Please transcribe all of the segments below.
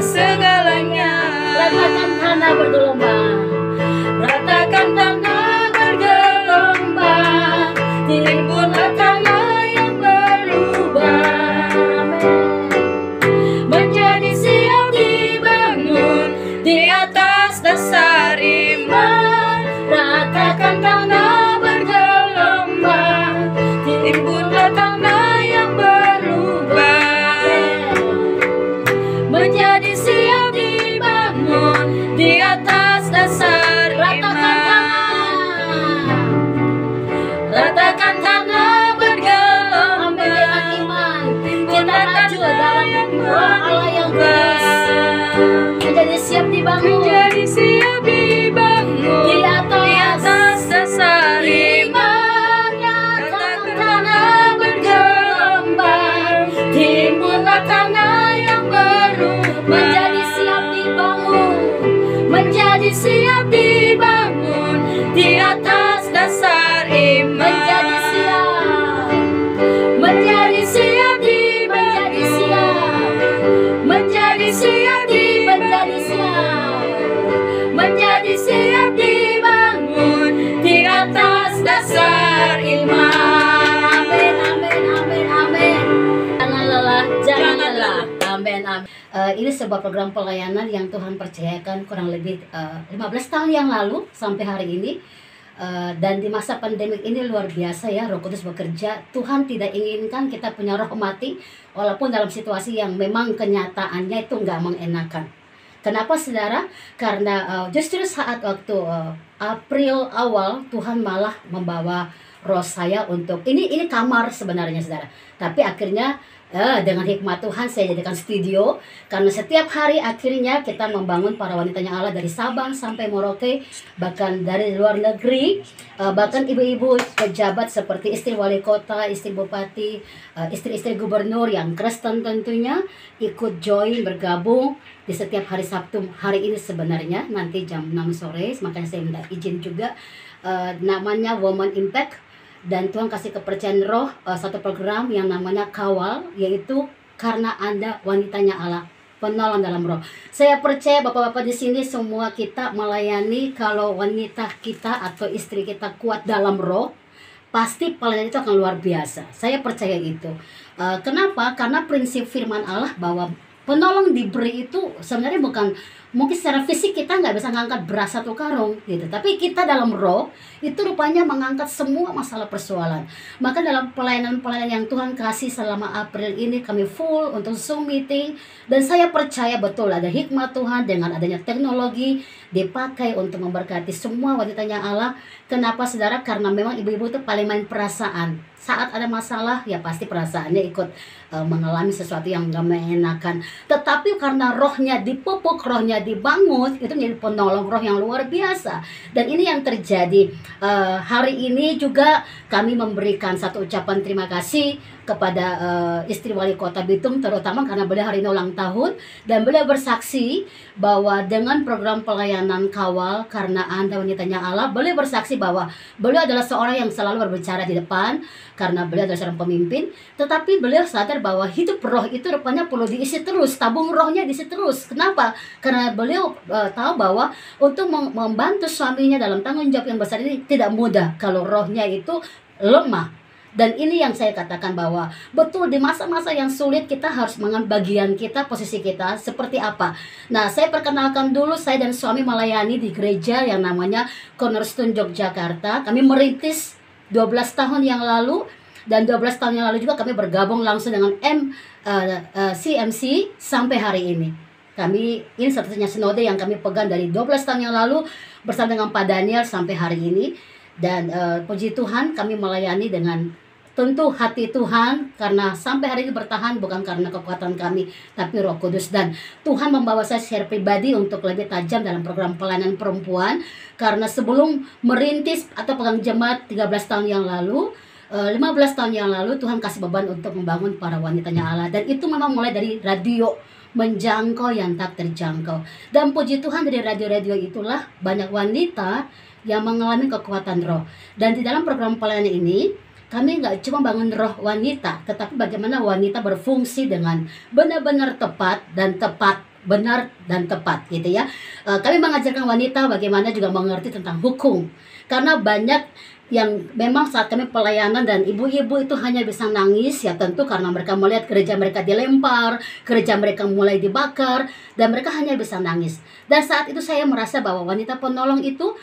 Segalanya, ratakan tanah bergelombang, ratakan tanah bergelombang, timbullah tanah yang berubah, menjadi siap dibangun di atas dasar iman. Ratakan tanah bergelombang, timbullah tanah yang berubah, menjadi siap dibangun di atas dasar iman. Ratakan tanah bergelombang, kita maju dalam roh Allah yang kudus, menjadi siap dibangun, menjadi siap dibangun di atas dasar iman. Ratakan tanah bergelombang, timbullah tanah yang menjadi siap dibangun, menjadi siap dibangun di atas dasar iman. Menjadi siap, menjadi siap menjadi siap, menjadi siap menjadi siap, menjadi siap dibangun di atas dasar iman. Amin, amin, amin, amin. Jangan lelah, jangan lelah. Amin, amin. Ini sebuah program pelayanan yang Tuhan percayakan kurang lebih 15 tahun yang lalu sampai hari ini. Dan di masa pandemik ini luar biasa ya, Roh Kudus bekerja. Tuhan tidak inginkan kita punya roh mati, walaupun dalam situasi yang memang kenyataannya itu nggak mengenakan. Kenapa saudara? Karena justru saat waktu April awal, Tuhan malah membawa roh saya untuk ini kamar sebenarnya saudara. Tapi akhirnya dengan hikmat Tuhan saya jadikan studio, karena setiap hari akhirnya kita membangun para wanitanya Allah dari Sabang sampai Merauke, bahkan dari luar negeri, bahkan ibu-ibu pejabat seperti istri wali kota, istri bupati, istri-istri gubernur yang Kristen tentunya ikut join bergabung di setiap hari Sabtu. Hari ini sebenarnya nanti jam 6 sore, makanya saya minta izin juga, namanya Woman Impact. Dan Tuhan kasih kepercayaan roh satu program yang namanya Kawal, yaitu karena Anda wanitanya Allah, penolong dalam roh. Saya percaya bapak-bapak di sini semua kita melayani, kalau wanita kita atau istri kita kuat dalam roh, pasti pelayanan itu akan luar biasa. Saya percaya itu. Kenapa? Karena prinsip firman Allah bahwa penolong diberi itu sebenarnya bukan, mungkin secara fisik kita nggak bisa ngangkat beras satu karung gitu, tapi kita dalam roh itu rupanya mengangkat semua masalah persoalan. Maka dalam pelayanan-pelayanan yang Tuhan kasih selama April ini, kami full untuk Zoom meeting, dan saya percaya betul ada hikmat Tuhan dengan adanya teknologi dipakai untuk memberkati semua wanitanya Allah. Kenapa saudara? Karena memang ibu-ibu itu paling main perasaan. Saat ada masalah ya pasti perasaannya ikut mengalami sesuatu yang gak mengenakan. Tetapi karena rohnya dipupuk, rohnya dibangun, itu menjadi penolong roh yang luar biasa. Dan ini yang terjadi. Hari ini juga kami memberikan satu ucapan terima kasih kepada istri wali kota Bitung, terutama karena beliau hari ini ulang tahun, dan beliau bersaksi bahwa dengan program pelayanan Kawal karena Anda wanitanya Allah, beliau bersaksi bahwa beliau adalah seorang yang selalu berbicara di depan karena beliau adalah seorang pemimpin, tetapi beliau sadar bahwa hidup roh itu rupanya perlu diisi terus, tabung rohnya diisi terus. Kenapa? Karena beliau tahu bahwa untuk membantu suaminya dalam tanggung jawab yang besar ini tidak mudah kalau rohnya itu lemah. Dan ini yang saya katakan bahwa betul di masa-masa yang sulit kita harus mengambil bagian kita, posisi kita seperti apa. Nah, saya perkenalkan dulu, saya dan suami melayani di gereja yang namanya Cornerstone Yogyakarta. Kami merintis 12 tahun yang lalu, dan 12 tahun yang lalu juga kami bergabung langsung dengan CMC sampai hari ini. Kami ini satu-satunya sinode yang kami pegang dari 12 tahun yang lalu bersama dengan Pak Daniel sampai hari ini. Dan puji Tuhan kami melayani dengan tentu hati Tuhan, karena sampai hari ini bertahan bukan karena kekuatan kami, tapi Roh Kudus. Dan Tuhan membawa saya secara pribadi untuk lebih tajam dalam program pelayanan perempuan. Karena sebelum merintis atau pegang jemaat 13 tahun yang lalu, 15 tahun yang lalu, Tuhan kasih beban untuk membangun para wanitanya Allah. Dan itu memang mulai dari radio, menjangkau yang tak terjangkau. Dan puji Tuhan dari radio-radio itulah banyak wanita yang mengalami kekuatan roh. Dan di dalam program pelayanan ini, kami nggak cuma bangun roh wanita, tetapi bagaimana wanita berfungsi dengan benar-benar tepat, benar dan tepat gitu ya. Kami mengajarkan wanita bagaimana juga mengerti tentang hukum. Karena banyak yang memang saat kami pelayanan dan ibu-ibu itu hanya bisa nangis, ya tentu karena mereka melihat gereja mereka dilempar, gereja mereka mulai dibakar, dan mereka hanya bisa nangis. Dan saat itu saya merasa bahwa wanita penolong itu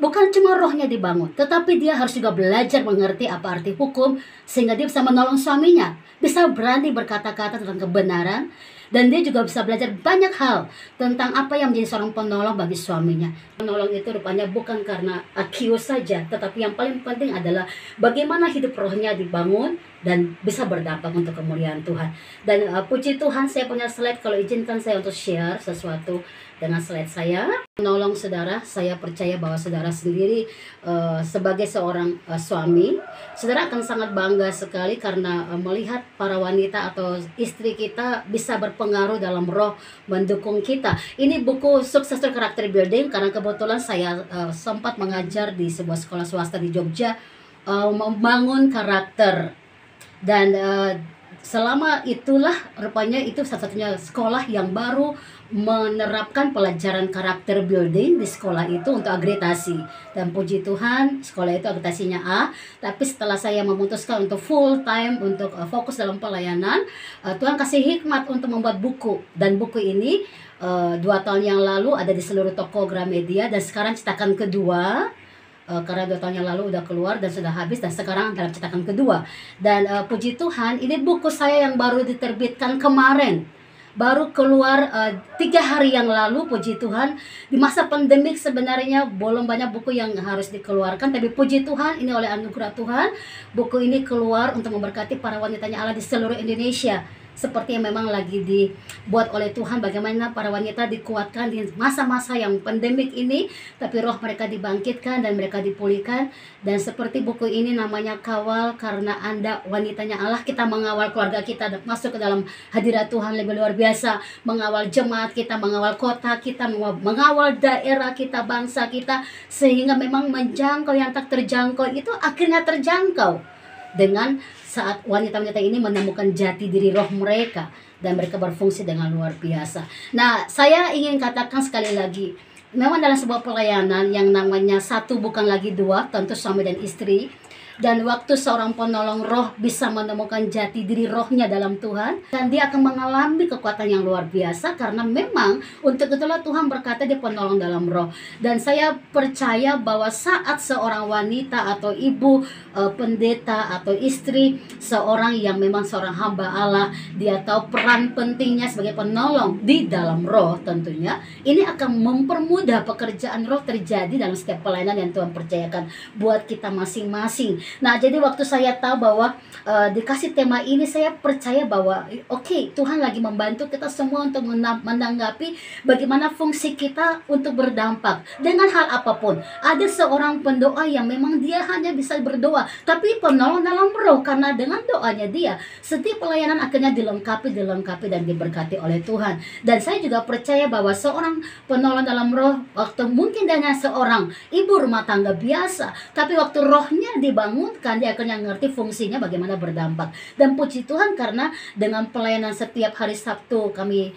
bukan cuma rohnya dibangun, tetapi dia harus juga belajar mengerti apa arti hukum, sehingga dia bisa menolong suaminya, bisa berani berkata-kata tentang kebenaran, dan dia juga bisa belajar banyak hal tentang apa yang menjadi seorang penolong bagi suaminya. Penolong itu rupanya bukan karena IQ saja, tetapi yang paling penting adalah bagaimana hidup rohnya dibangun dan bisa berdampak untuk kemuliaan Tuhan. Dan puji Tuhan, saya punya slide, kalau izinkan saya untuk share sesuatu dengan slide saya. Menolong saudara, saya percaya bahwa saudara sendiri sebagai seorang suami, saudara akan sangat bangga sekali karena melihat para wanita atau istri kita bisa berpengaruh dalam roh, mendukung kita. Ini buku Successful Character Building, karena kebetulan saya sempat mengajar di sebuah sekolah swasta di Jogja, membangun karakter. Dan selama itulah rupanya itu satu-satunya sekolah yang baru menerapkan pelajaran karakter building di sekolah itu untuk akreditasi. Dan puji Tuhan sekolah itu akreditasinya A. Tapi setelah saya memutuskan untuk full time, untuk fokus dalam pelayanan, Tuhan kasih hikmat untuk membuat buku. Dan buku ini 2 tahun yang lalu ada di seluruh toko Gramedia, dan sekarang cetakan kedua. Karena 2 tahun yang lalu udah keluar dan sudah habis, dan sekarang dalam cetakan kedua. Dan puji Tuhan, ini buku saya yang baru diterbitkan kemarin, baru keluar 3 hari yang lalu. Puji Tuhan, di masa pandemik sebenarnya belum banyak buku yang harus dikeluarkan, tapi puji Tuhan ini oleh anugerah Tuhan, buku ini keluar untuk memberkati para wanitanya Allah di seluruh Indonesia. Seperti yang memang lagi dibuat oleh Tuhan, bagaimana para wanita dikuatkan di masa-masa yang pandemik ini, tapi roh mereka dibangkitkan dan mereka dipulihkan. Dan seperti buku ini namanya Kawal Karena Anda Wanitanya Allah, kita mengawal keluarga kita masuk ke dalam hadirat Tuhan lebih luar biasa, mengawal jemaat kita, mengawal kota kita, mengawal daerah kita, bangsa kita, sehingga memang menjangkau yang tak terjangkau itu akhirnya terjangkau dengan saat wanita-wanita ini menemukan jati diri roh mereka dan mereka berfungsi dengan luar biasa. Nah, saya ingin katakan sekali lagi, memang dalam sebuah pelayanan yang namanya satu bukan lagi dua, tentu suami dan istri. Dan waktu seorang penolong roh bisa menemukan jati diri rohnya dalam Tuhan, dan dia akan mengalami kekuatan yang luar biasa, karena memang untuk itulah Tuhan berkata dia penolong dalam roh. Dan saya percaya bahwa saat seorang wanita atau ibu, pendeta atau istri, seorang yang memang seorang hamba Allah, dia tahu peran pentingnya sebagai penolong di dalam roh, tentunya ini akan mempermudah pekerjaan roh terjadi dalam setiap pelayanan yang Tuhan percayakan buat kita masing-masing. Nah, jadi waktu saya tahu bahwa dikasih tema ini, saya percaya bahwa oke, Tuhan lagi membantu kita semua untuk menanggapi bagaimana fungsi kita untuk berdampak dengan hal apapun. Ada seorang pendoa yang memang dia hanya bisa berdoa, tapi penolong dalam roh, karena dengan doanya dia setiap pelayanan akhirnya dilengkapi dan diberkati oleh Tuhan. Dan saya juga percaya bahwa seorang penolong dalam roh, waktu mungkin dengan seorang ibu rumah tangga biasa, tapi waktu rohnya dibangun, dia akan ngerti fungsinya bagaimana berdampak. Dan puji Tuhan, karena dengan pelayanan setiap hari Sabtu kami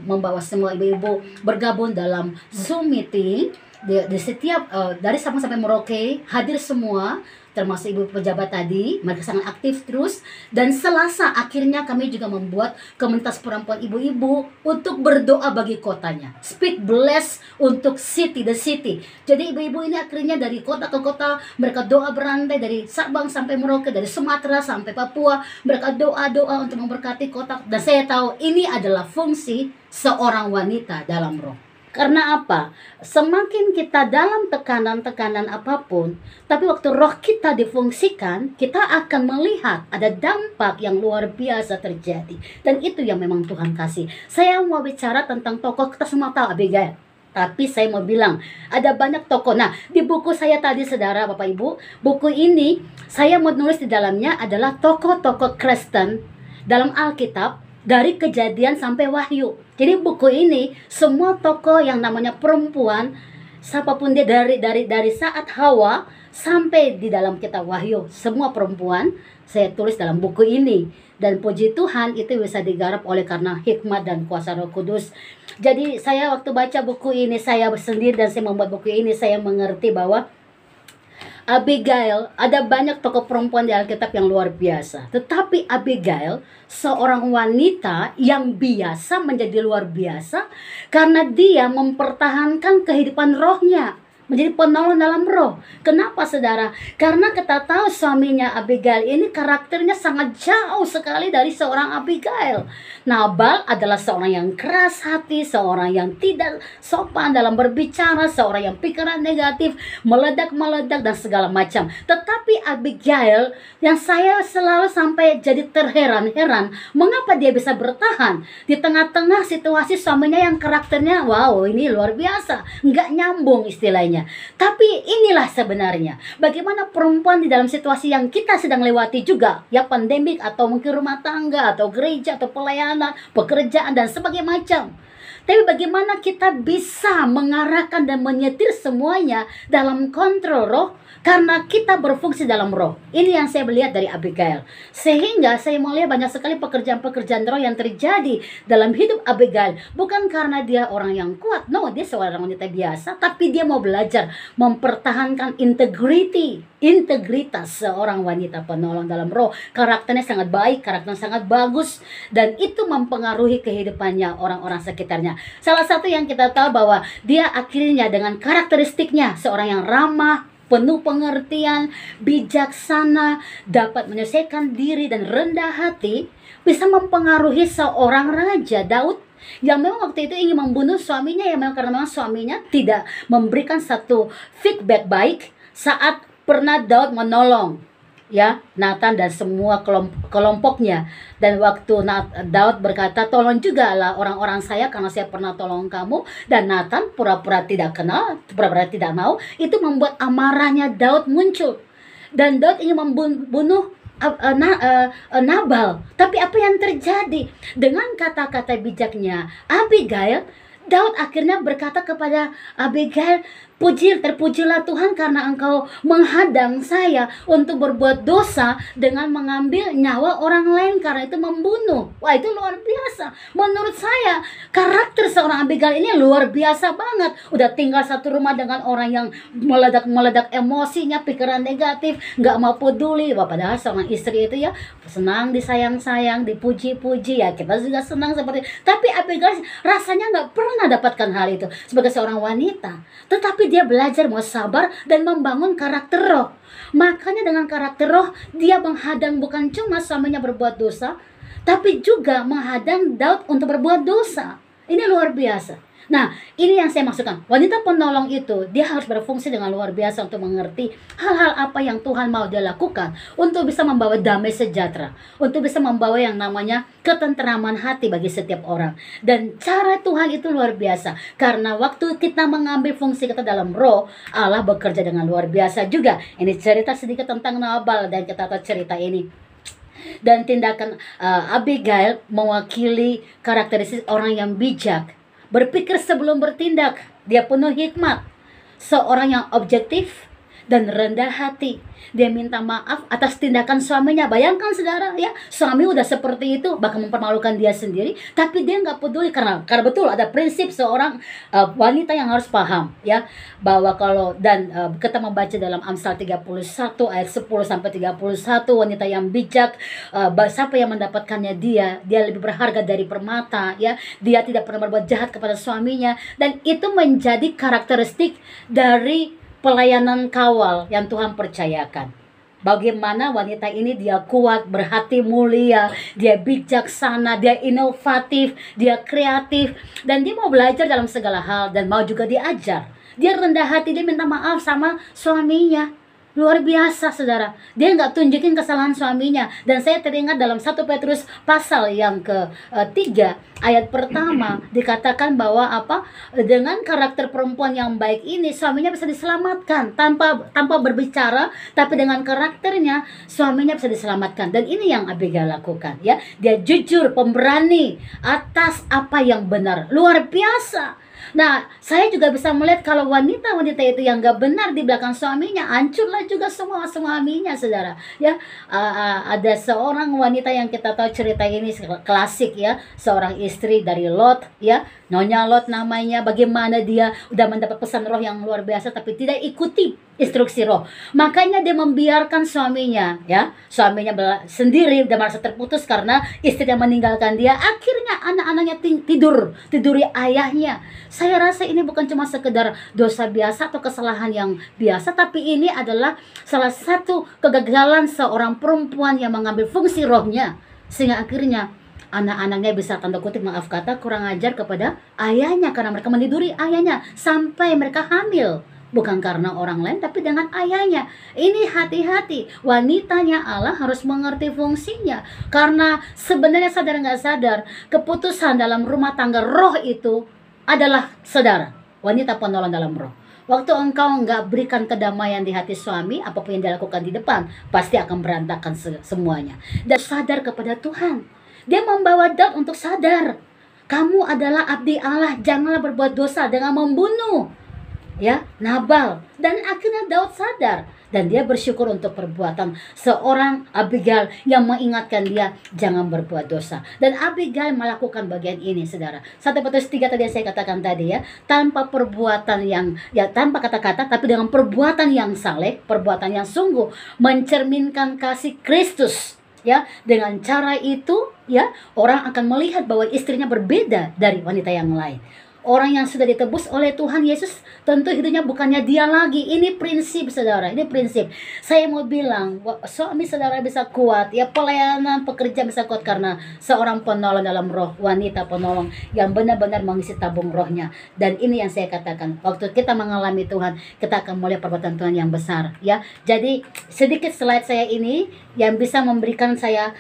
membawa semua ibu-ibu bergabung dalam Zoom meeting di setiap dari Sabang sampai Merauke, hadir semua, termasuk ibu pejabat tadi, mereka sangat aktif terus. Dan Selasa akhirnya kami juga membuat komunitas perempuan ibu-ibu untuk berdoa bagi kotanya, speak bless untuk the city. Jadi ibu-ibu ini akhirnya dari kota ke kota, mereka doa berantai dari Sabang sampai Merauke, dari Sumatera sampai Papua, mereka doa-doa untuk memberkati kota. Dan saya tahu ini adalah fungsi seorang wanita dalam roh. Karena apa? Semakin kita dalam tekanan-tekanan apapun, tapi waktu roh kita difungsikan, kita akan melihat ada dampak yang luar biasa terjadi. Dan itu yang memang Tuhan kasih. Saya mau bicara tentang tokoh, kita semua tahu Abigail. Tapi saya mau bilang, ada banyak tokoh. Nah, di buku saya tadi, saudara, Bapak Ibu, buku ini saya mau nulis di dalamnya adalah tokoh-tokoh Kristen dalam Alkitab, dari Kejadian sampai Wahyu. Jadi buku ini semua tokoh yang namanya perempuan, siapapun dia, dari saat Hawa sampai di dalam kitab Wahyu, semua perempuan saya tulis dalam buku ini. Dan puji Tuhan itu bisa digarap oleh karena hikmat dan kuasa Roh Kudus. Jadi saya waktu baca buku ini, saya sendiri dan saya membuat buku ini, saya mengerti bahwa Abigail, ada banyak tokoh perempuan di Alkitab yang luar biasa. Tetapi Abigail, seorang wanita yang biasa menjadi luar biasa karena dia mempertahankan kehidupan rohnya, menjadi penolong dalam roh. Kenapa, saudara? Karena kita tahu suaminya Abigail ini karakternya sangat jauh sekali dari seorang Abigail. Nabal adalah seorang yang keras hati, seorang yang tidak sopan dalam berbicara, seorang yang pikiran negatif, meledak-meledak dan segala macam. Tetapi Abigail yang saya selalu sampai jadi terheran-heran, mengapa dia bisa bertahan di tengah-tengah situasi suaminya yang karakternya wow, ini luar biasa, nggak nyambung istilahnya. Tapi inilah sebenarnya bagaimana perempuan di dalam situasi yang kita sedang lewati juga, ya, pandemik atau mungkin rumah tangga atau gereja atau pelayanan, pekerjaan dan sebagainya macam. Tapi bagaimana kita bisa mengarahkan dan menyetir semuanya dalam kontrol roh, karena kita berfungsi dalam roh. Ini yang saya melihat dari Abigail. Sehingga saya melihat banyak sekali pekerjaan-pekerjaan roh yang terjadi dalam hidup Abigail. Bukan karena dia orang yang kuat. No, dia seorang wanita biasa. Tapi dia mau belajar mempertahankan integritas seorang wanita penolong dalam roh. Karakternya sangat baik, karakternya sangat bagus. Dan itu mempengaruhi kehidupannya orang-orang sekitarnya. Salah satu yang kita tahu bahwa dia akhirnya dengan karakteristiknya seorang yang ramah, penuh pengertian, bijaksana, dapat menyelesaikan diri dan rendah hati, bisa mempengaruhi seorang raja Daud yang memang waktu itu ingin membunuh suaminya, yang memang karena memang suaminya tidak memberikan satu feedback baik saat pernah Daud menolong, ya, Nathan dan semua kelompoknya. Dan waktu Daud berkata, tolong juga lah orang-orang saya karena saya pernah tolong kamu. Dan Nathan pura-pura tidak kenal, pura-pura tidak mau. Itu membuat amarahnya Daud muncul. Dan Daud ingin membunuh Nabal. Tapi apa yang terjadi? Dengan kata-kata bijaknya Abigail, Daud akhirnya berkata kepada Abigail, terpujilah Tuhan karena engkau menghadang saya untuk berbuat dosa dengan mengambil nyawa orang lain, karena itu membunuh. Wah, itu luar biasa. Menurut saya, karakter seorang Abigail ini luar biasa banget. Udah tinggal satu rumah dengan orang yang meledak-meledak emosinya, pikiran negatif, nggak mau peduli. Wah, padahal seorang istri itu ya senang disayang-sayang, dipuji-puji, ya kita juga senang seperti itu. Tapi Abigail rasanya nggak pernah dapatkan hal itu sebagai seorang wanita. Tetapi dia belajar mau sabar dan membangun karakter roh. Makanya dengan karakter roh, dia menghadang bukan cuma suaminya berbuat dosa, tapi juga menghadang Daud untuk berbuat dosa. Ini luar biasa. Nah, ini yang saya maksudkan. Wanita penolong itu, dia harus berfungsi dengan luar biasa untuk mengerti hal-hal apa yang Tuhan mau dia lakukan untuk bisa membawa damai sejahtera, untuk bisa membawa yang namanya ketenteraman hati bagi setiap orang. Dan cara Tuhan itu luar biasa, karena waktu kita mengambil fungsi kita dalam roh, Allah bekerja dengan luar biasa juga. Ini cerita sedikit tentang Nabal dan kita tahu cerita ini. Dan tindakan Abigail mewakili karakteristik orang yang bijak, berpikir sebelum bertindak, dia penuh hikmat, seorang yang objektif dan rendah hati. Dia minta maaf atas tindakan suaminya. Bayangkan saudara, ya, suami udah seperti itu, bahkan mempermalukan dia sendiri, tapi dia nggak peduli karena betul ada prinsip seorang wanita yang harus paham, ya, bahwa kalau kita membaca dalam Amsal 31 ayat 10 sampai 31, wanita yang bijak, siapa yang mendapatkannya dia lebih berharga dari permata, ya. Dia tidak pernah berbuat jahat kepada suaminya, dan itu menjadi karakteristik dari pelayanan kawal yang Tuhan percayakan. Bagaimana wanita ini dia kuat, berhati mulia, dia bijaksana, dia inovatif, dia kreatif, dan dia mau belajar dalam segala hal dan mau juga diajar. Dia rendah hati, dia minta maaf sama suaminya. Luar biasa, saudara. Dia nggak tunjukin kesalahan suaminya. Dan saya teringat dalam 1 Petrus pasal yang ke-3 ayat pertama dikatakan bahwa apa? Dengan karakter perempuan yang baik ini, suaminya bisa diselamatkan tanpa berbicara, tapi dengan karakternya suaminya bisa diselamatkan. Dan ini yang Abigail lakukan, ya. Dia jujur, pemberani atas apa yang benar. Luar biasa. Nah, saya juga bisa melihat kalau wanita-wanita itu yang gak benar di belakang suaminya, hancurlah juga semua suaminya, saudara. Ya, ada seorang wanita yang kita tahu cerita ini klasik, ya, seorang istri dari Lot, ya, Nyonya Lot namanya. Bagaimana dia udah mendapat pesan roh yang luar biasa, tapi tidak ikuti instruksi roh. Makanya dia membiarkan suaminya, ya, suaminya sendiri dan merasa terputus karena istrinya meninggalkan dia. Akhirnya anak-anaknya tiduri ayahnya. Saya rasa ini bukan cuma sekedar dosa biasa atau kesalahan yang biasa, tapi ini adalah salah satu kegagalan seorang perempuan yang mengambil fungsi rohnya, sehingga akhirnya anak-anaknya bisa tanda kutip maaf kata kurang ajar kepada ayahnya karena mereka meniduri ayahnya sampai mereka hamil. Bukan karena orang lain, tapi dengan ayahnya. Ini hati-hati. Wanitanya Allah harus mengerti fungsinya. Karena sebenarnya sadar nggak sadar, keputusan dalam rumah tangga roh itu adalah saudara, wanita penolong dalam roh. Waktu engkau nggak berikan kedamaian di hati suami, apapun yang dilakukan di depan, pasti akan berantakan semuanya. Dan sadar kepada Tuhan. Dia membawa Daud untuk sadar. Kamu adalah abdi Allah, janganlah berbuat dosa dengan membunuh, ya, Nabal. Dan akhirnya Daud sadar dan dia bersyukur untuk perbuatan seorang Abigail yang mengingatkan dia jangan berbuat dosa. Dan Abigail melakukan bagian ini, saudara. 1 Petrus 3 tadi yang saya katakan tadi, ya, tanpa perbuatan yang, ya, tanpa kata-kata, tapi dengan perbuatan yang saleh, perbuatan yang sungguh mencerminkan kasih Kristus, ya. Dengan cara itu, ya, orang akan melihat bahwa istrinya berbeda dari wanita yang lain. Orang yang sudah ditebus oleh Tuhan Yesus tentu hidupnya bukannya dia lagi. Ini prinsip, saudara. Ini prinsip. Saya mau bilang, suami saudara bisa kuat, ya, pelayanan pekerja bisa kuat karena seorang penolong dalam roh, wanita penolong yang benar-benar mengisi tabung rohnya. Dan ini yang saya katakan, waktu kita mengalami Tuhan, kita akan melihat perbuatan Tuhan yang besar, ya. Jadi sedikit slide saya ini yang bisa memberikan saya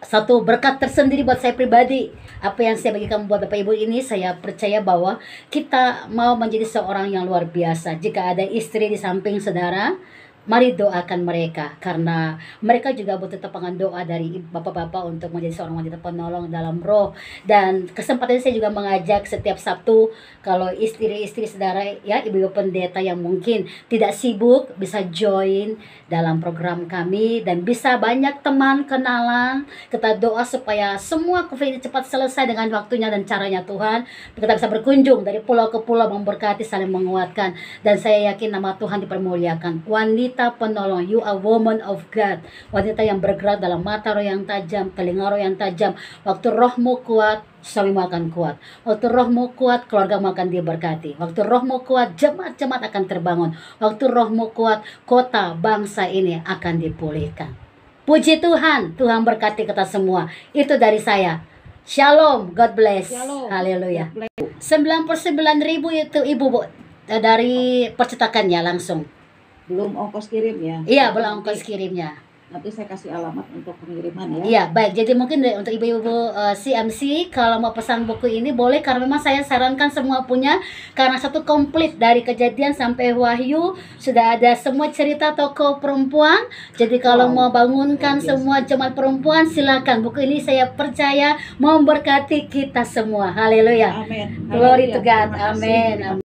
satu berkat tersendiri buat saya pribadi. Apa yang saya bagikan buat Bapak Ibu ini, saya percaya bahwa kita mau menjadi seorang yang luar biasa. Jika ada istri di samping saudara, mari doakan mereka, karena mereka juga butuh tepangan doa dari bapak-bapak untuk menjadi seorang wanita penolong dalam roh. Dan kesempatan saya juga mengajak setiap Sabtu, kalau istri-istri saudara, ya, ibu-ibu pendeta yang mungkin tidak sibuk, bisa join dalam program kami dan bisa banyak teman kenalan. Kita doa supaya semua COVID ini cepat selesai dengan waktunya dan caranya Tuhan. Kita bisa berkunjung dari pulau ke pulau, memberkati, saling menguatkan. Dan saya yakin nama Tuhan dipermuliakan. Wanita penolong, you a woman of God. Wanita yang bergerak dalam mata roh yang tajam, telinga roh yang tajam. Waktu rohmu kuat, suamimu akan kuat. Waktu rohmu kuat, keluargamu akan diberkati. Waktu rohmu kuat, jemaat-jemaat akan terbangun. Waktu rohmu kuat, kota, bangsa ini akan dipulihkan. Puji Tuhan, Tuhan berkati kita semua. Itu dari saya. Shalom, God bless. Haleluya. 99.000 itu Ibu, Bu, dari percetakannya langsung. Belum ongkos kirim ya? Iya, belum ongkos kirimnya. Nanti saya kasih alamat untuk pengiriman ya. Iya, baik. Jadi mungkin untuk ibu-ibu CMC kalau mau pesan buku ini boleh, karena memang saya sarankan semua punya, karena satu komplit dari Kejadian sampai Wahyu sudah ada semua cerita tokoh perempuan. Jadi kalau mau bangunkan semua jemaat perempuan, silakan. Buku ini saya percaya memberkati kita semua. Haleluya. Amin. Glory to God. Amin.